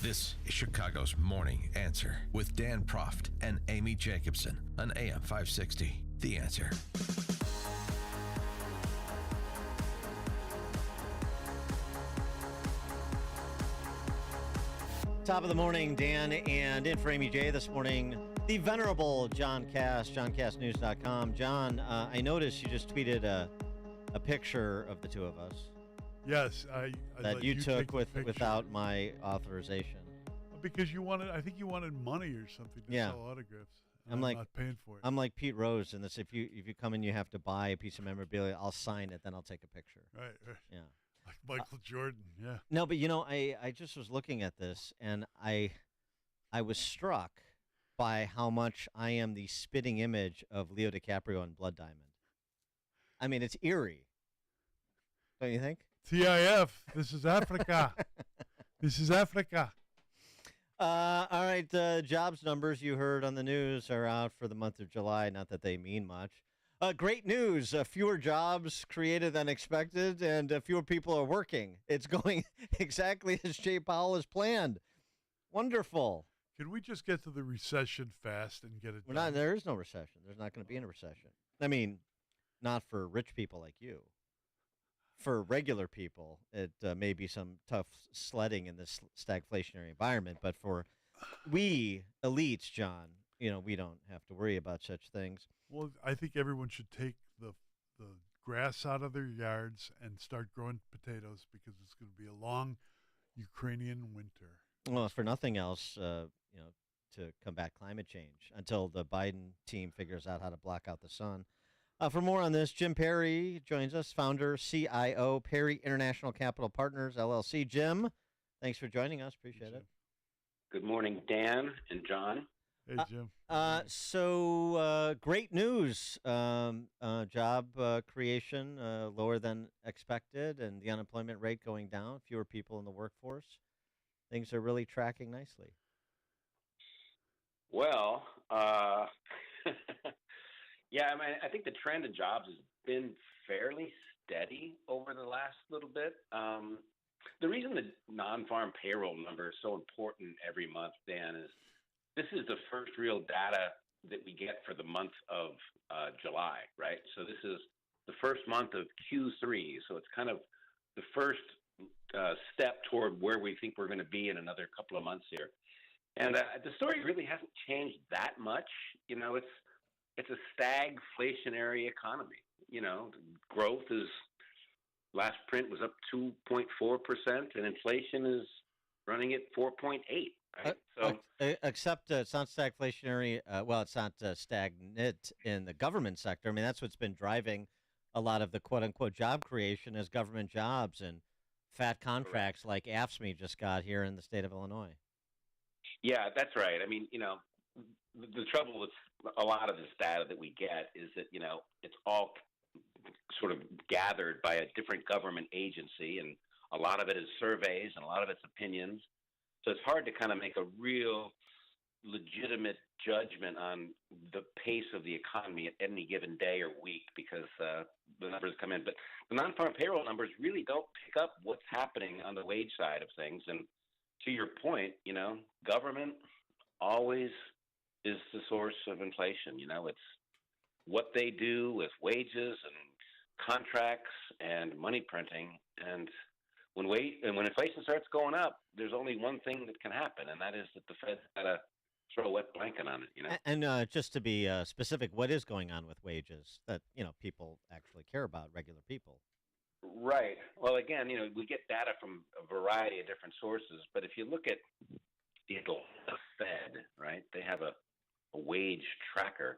This is Chicago's Morning Answer with Dan Proft and Amy Jacobson on AM 560. The Answer. Top of the morning, Dan, and in for Amy J this morning, the venerable John Cass, johncastnews.com. John, I noticed you just tweeted a picture of the two of us. Yes, that you took without my authorization. Because you wanted, I think you wanted money or something to sell autographs. I'm not paying for it. I'm like Pete Rose in this. If you come in, you have to buy a piece of memorabilia. I'll sign it, then I'll take a picture. Right. Yeah. Like Michael Jordan. Yeah. No, but I just was looking at this and I was struck by how much I am the spitting image of Leo DiCaprio in Blood Diamond. I mean, it's eerie. Don't you think? TIF. This is Africa. This is Africa. All right. Jobs numbers you heard on the news are out for the month of July. Not that they mean much. Great news. Fewer jobs created than expected, and fewer people are working. It's going exactly as Jay Powell has planned. Wonderful. Can we just get to the recession fast and get it done? There is no recession. There's not going to be a recession. I mean, not for rich people like you. For regular people, it may be some tough sledding in this stagflationary environment, but for we elites, John, we don't have to worry about such things. Well, I think everyone should take the grass out of their yards and start growing potatoes because it's going to be a long Ukrainian winter. Well, for nothing else, to combat climate change until the Biden team figures out how to block out the sun. For more on this, Jim Perry joins us, founder, CIO, Perry International Capital Partners, LLC. Jim, thanks for joining us. Appreciate it. Good morning, Dan and John. Hey, Jim. So great news. Job creation lower than expected and the unemployment rate going down, fewer people in the workforce. Things are really tracking nicely. Well, yeah, I think the trend in jobs has been fairly steady over the last little bit. The reason the non-farm payroll number is so important every month, Dan, is this is the first real data that we get for the month of July, right? So this is the first month of Q3. So it's kind of the first step toward where we think we're going to be in another couple of months here. And the story really hasn't changed that much. It's a stagflationary economy. Growth is, last print was up 2.4%, and inflation is running at 4.8%. Right? Except it's not stagflationary. It's not stagnant in the government sector. I mean, that's what's been driving a lot of the quote-unquote job creation is government jobs and fat contracts like AFSCME just got here in the state of Illinois. Yeah, that's right. I mean, the trouble with a lot of this data that we get is that, it's all sort of gathered by a different government agency, and a lot of it is surveys and a lot of it's opinions. So it's hard to kind of make a real legitimate judgment on the pace of the economy at any given day or week because the numbers come in. But the non-farm payroll numbers really don't pick up what's happening on the wage side of things. And to your point, government always is the source of inflation. It's what they do with wages and contracts and money printing. And when inflation starts going up, there's only one thing that can happen, and that is that the Fed's got to throw a wet blanket on it. And just to be specific, what is going on with wages that people actually care about, regular people? Right. Well, again, we get data from a variety of different sources, but if you look at the Fed, right, they have a wage tracker.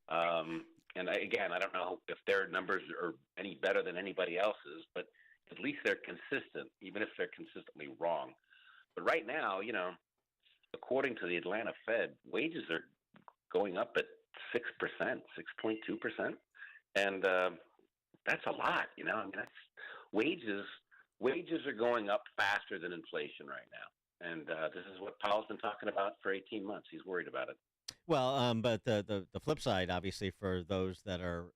And I don't know if their numbers are any better than anybody else's, but at least they're consistent, even if they're consistently wrong. But right now, according to the Atlanta Fed, wages are going up at 6%, 6.2%. And that's a lot, that's wages are going up faster than inflation right now. And this is what Powell's been talking about for 18 months. He's worried about it. Well, but the flip side, obviously, for those that are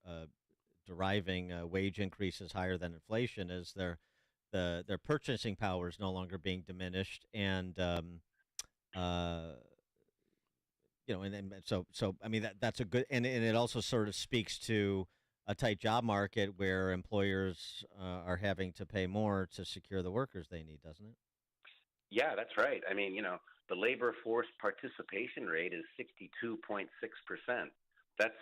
deriving wage increases higher than inflation is they're their purchasing power is no longer being diminished, and uh, so I mean that's a good, and it also sort of speaks to a tight job market where employers are having to pay more to secure the workers they need, doesn't it? Yeah, that's right. I mean, the labor force participation rate is 62.6%. That's,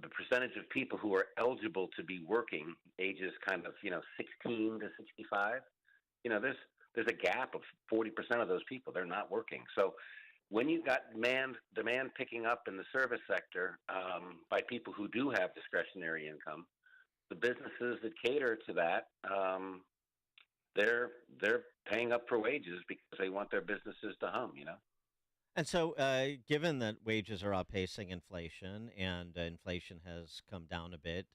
the percentage of people who are eligible to be working, ages kind of, 16 to 65. There's a gap of 40% of those people. They're not working. So when you've got demand picking up in the service sector by people who do have discretionary income, the businesses that cater to that, they're paying up for wages because they want their businesses to hum. And so, given that wages are outpacing inflation and inflation has come down a bit,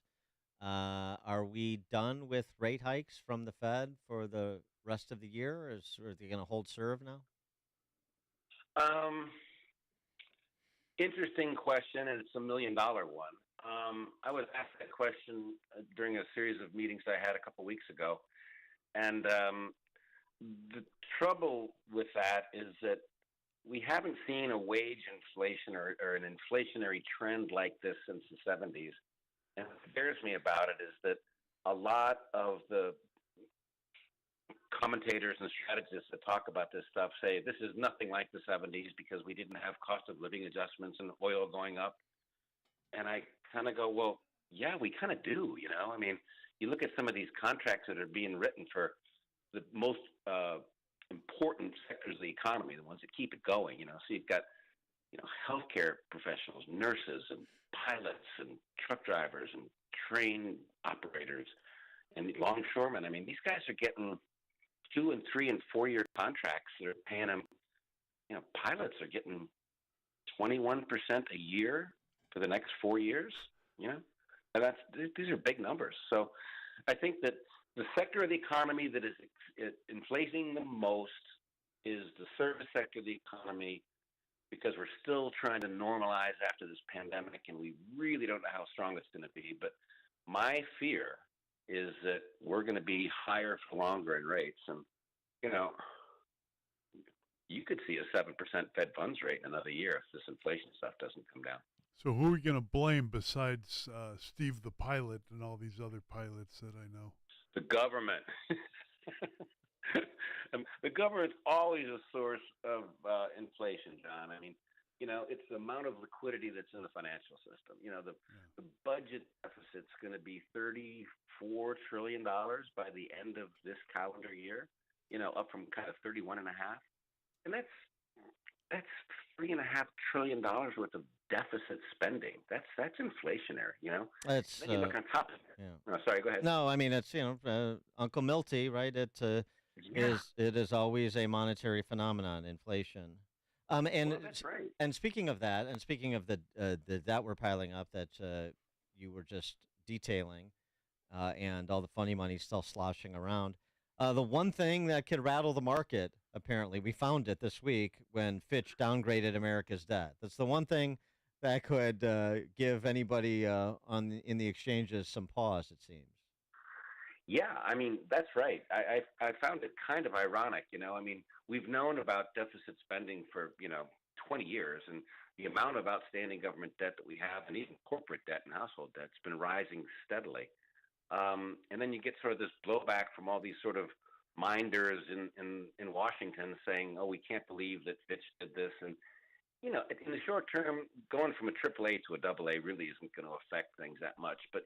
are we done with rate hikes from the Fed for the rest of the year? Are they going to hold serve now? Um, Interesting question, and it's $1 million one. I was asked that question during a series of meetings I had a couple weeks ago, and the trouble with that is that we haven't seen a wage inflation or an inflationary trend like this since the 70s. And what scares me about it is that a lot of the commentators and strategists that talk about this stuff say this is nothing like the 70s because we didn't have cost of living adjustments and oil going up. And I kind of go, well, yeah, we kind of do. I mean, you look at some of these contracts that are being written for the most important sectors of the economy, the ones that keep it going. So you've got healthcare professionals, nurses, and pilots, and truck drivers, and train operators, and longshoremen. I mean, these guys are getting 2 and 3 and 4 year contracts that are paying them. Pilots are getting 21% a year for the next 4 years. And these are big numbers. So I think that the sector of the economy that is inflating the most is the service sector of the economy, because we're still trying to normalize after this pandemic, and we really don't know how strong it's going to be. But my fear is that we're going to be higher for longer in rates. And, you could see a 7% Fed funds rate in another year if this inflation stuff doesn't come down. So who are we going to blame besides Steve the pilot and all these other pilots that I know? The government. The government's always a source of inflation, John. I mean, it's the amount of liquidity that's in the financial system. The budget deficit's going to be $34 trillion by the end of this calendar year, up from kind of 31 and a half. And that's $3.5 trillion worth of deficit spending. That's inflationary, It's Then you look on top of it. yeah. Oh, sorry, go ahead. No, I mean it's Uncle Milty, right? Yeah. It is always a monetary phenomenon, inflation. And Well, that's right. and speaking of that, and speaking of the that we're piling up that you were just detailing, and all the funny money still sloshing around. The one thing that could rattle the market, apparently, we found it this week when Fitch downgraded America's debt. That's the one thing that could give anybody in the exchanges some pause, it seems. Yeah, I mean, that's right. I found it kind of ironic, I mean, we've known about deficit spending for, 20 years, and the amount of outstanding government debt that we have, and even corporate debt and household debt, has been rising steadily. And then you get sort of this blowback from all these sort of minders in Washington saying, oh, we can't believe that Fitch did this. And, in the short term, going from a AAA to a AA really isn't going to affect things that much. But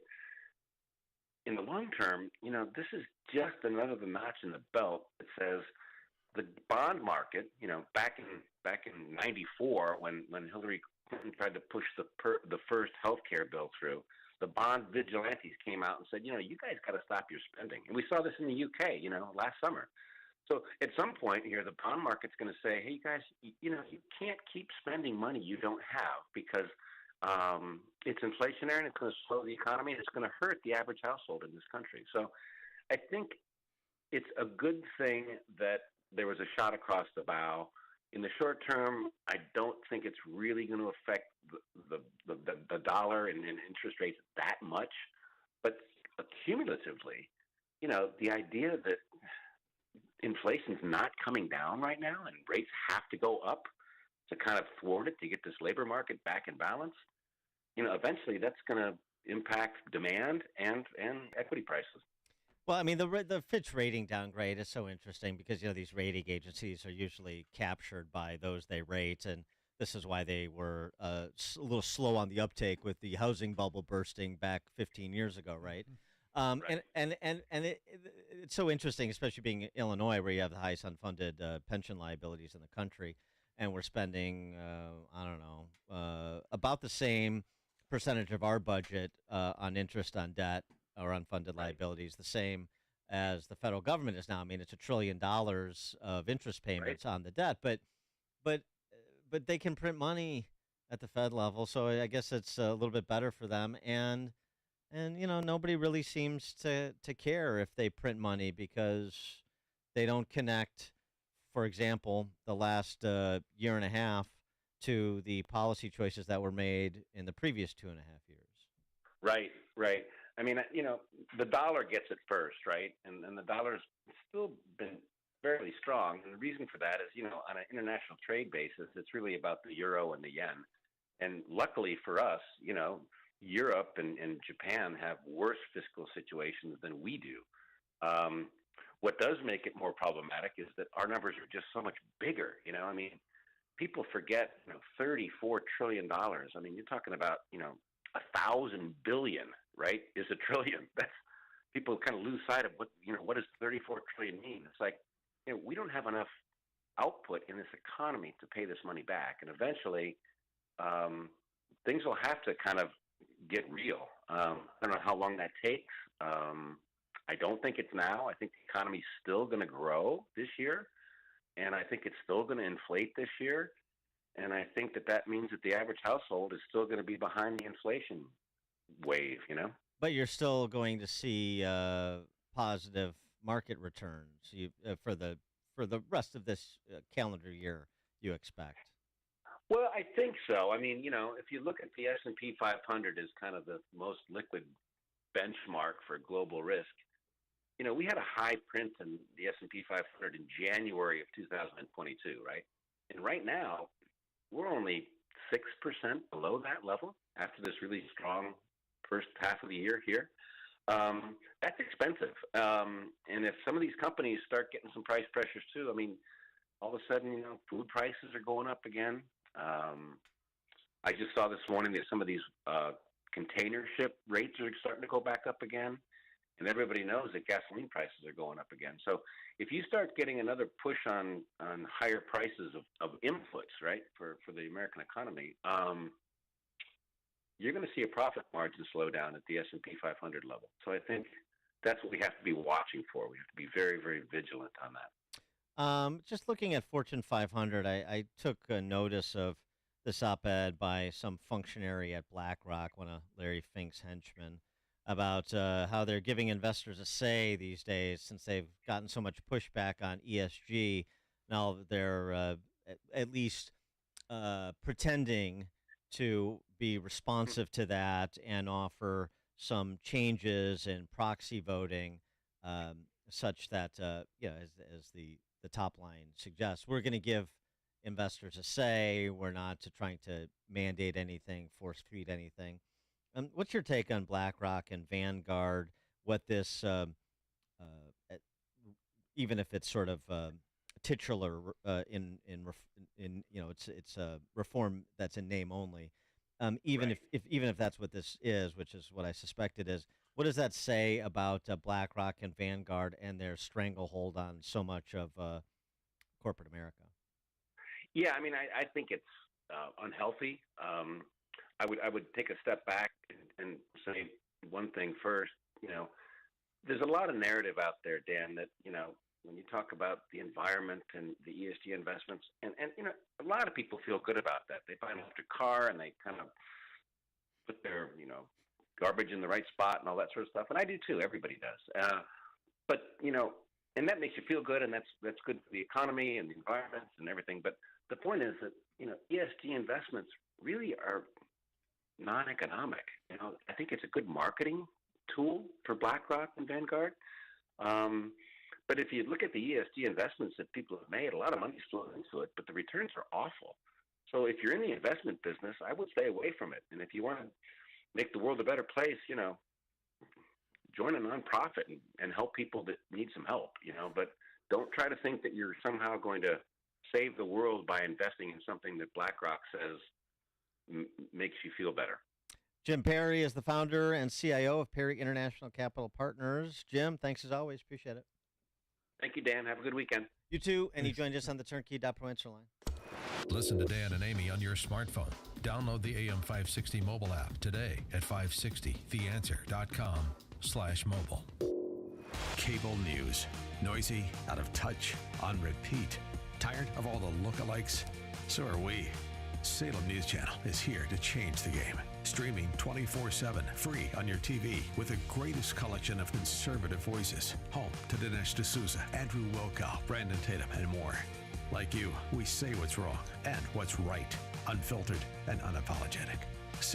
in the long term, this is just another notch in the belt that says the bond market, back in '94 when Hillary Clinton tried to push the first health care bill through, the bond vigilantes came out and said, you guys got to stop your spending. And we saw this in the UK, last summer. So at some point here, the bond market's going to say, hey, you guys, you can't keep spending money you don't have because it's inflationary and it's going to slow the economy and it's going to hurt the average household in this country. So I think it's a good thing that there was a shot across the bow. In the short term, I don't think it's really going to affect the dollar and interest rates that much. But cumulatively, the idea that inflation's not coming down right now and rates have to go up to kind of thwart it to get this labor market back in balance, eventually that's going to impact demand and equity prices. Well, I mean, the Fitch rating downgrade is so interesting because these rating agencies are usually captured by those they rate, and this is why they were a little slow on the uptake with the housing bubble bursting back 15 years ago, right? Right. It's so interesting, especially being in Illinois, where you have the highest unfunded pension liabilities in the country, and we're spending I don't know about the same percentage of our budget on interest on debt or unfunded Right. liabilities, the same as the federal government is now. I mean, it's $1 trillion of interest Right. payments on the debt, but but they can print money at the Fed level, so I guess it's a little bit better for them. And nobody really seems to care if they print money because they don't connect, for example, the last year and a half to the policy choices that were made in the previous 2.5 years. Right, right. I mean, the dollar gets it first, right? And the dollar's still been fairly strong. And the reason for that is, on an international trade basis, it's really about the euro and the yen. And luckily for us, Europe and Japan have worse fiscal situations than we do. What does make it more problematic is that our numbers are just so much bigger. I mean, people forget, $34 trillion. I mean, you're talking about, 1,000 billion, right? Is a trillion. That's people kind of lose sight of what does 34 trillion mean? It's like, we don't have enough output in this economy to pay this money back, and eventually, things will have to kind of get real. I don't know how long that takes. I don't think it's now. I think the economy's still going to grow this year, and I think it's still going to inflate this year. And I think that means that the average household is still going to be behind the inflation wave. But you're still going to see positive market returns for the rest of this calendar year. You expect. Well, I think so. I mean, if you look at the S&P 500 as kind of the most liquid benchmark for global risk, we had a high print in the S&P 500 in January of 2022, right? And right now, we're only 6% below that level after this really strong first half of the year here. That's expensive. And if some of these companies start getting some price pressures too, I mean, all of a sudden, food prices are going up again. I just saw this morning that some of these container ship rates are starting to go back up again. And everybody knows that gasoline prices are going up again. So if you start getting another push on higher prices of inputs, right, for the American economy, you're going to see a profit margin slow down at the S&P 500 level. So I think that's what we have to be watching for. We have to be very, very vigilant on that. Just looking at Fortune 500, I took a notice of this op-ed by some functionary at BlackRock, one of Larry Fink's henchmen, about how they're giving investors a say these days since they've gotten so much pushback on ESG. Now they're at least pretending to be responsive to that and offer some changes in proxy voting, such that as the top line suggests, we're going to give investors a say. We're not trying to mandate anything, force feed anything. What's your take on BlackRock and Vanguard? What this, even if it's sort of titular in it's a reform that's in name only. Even Right. if that's what this is, which is what I suspect it is, what does that say about BlackRock and Vanguard and their stranglehold on so much of corporate America? Yeah, I mean, I think it's unhealthy. I would take a step back and say one thing first. There's a lot of narrative out there, Dan, that when you talk about the environment and the ESG investments, and a lot of people feel good about that. They buy an electric car and they kind of put their garbage in the right spot and all that sort of stuff, and I do too. Everybody does. But and that makes you feel good, and that's good for the economy and the environment and everything. But the point is that ESG investments really are non-economic. I think it's a good marketing tool for BlackRock and Vanguard, But if you look at the ESG investments that people have made, a lot of money's flowing into it, but the returns are awful. So if you're in the investment business, I would stay away from it. And if you want to make the world a better place, join a nonprofit and help people that need some help, but don't try to think that you're somehow going to save the world by investing in something that BlackRock says makes you feel better. Jim Perry is the founder and CIO of Perry International Capital Partners. Jim, thanks as always. Appreciate it. Thank you, Dan. Have a good weekend. You too. And he joined us on the Turnkey.pro answer line. Listen to Dan and Amy on your smartphone. Download the AM560 mobile app today at 560theanswer.com/mobile. Cable news. Noisy, out of touch, on repeat. Tired of all the lookalikes? So are we. Salem News Channel is here to change the game. Streaming 24/7, free on your TV with the greatest collection of conservative voices. Home to Dinesh D'Souza, Andrew Wilkow, Brandon Tatum, and more. Like you, we say what's wrong and what's right. Unfiltered and unapologetic.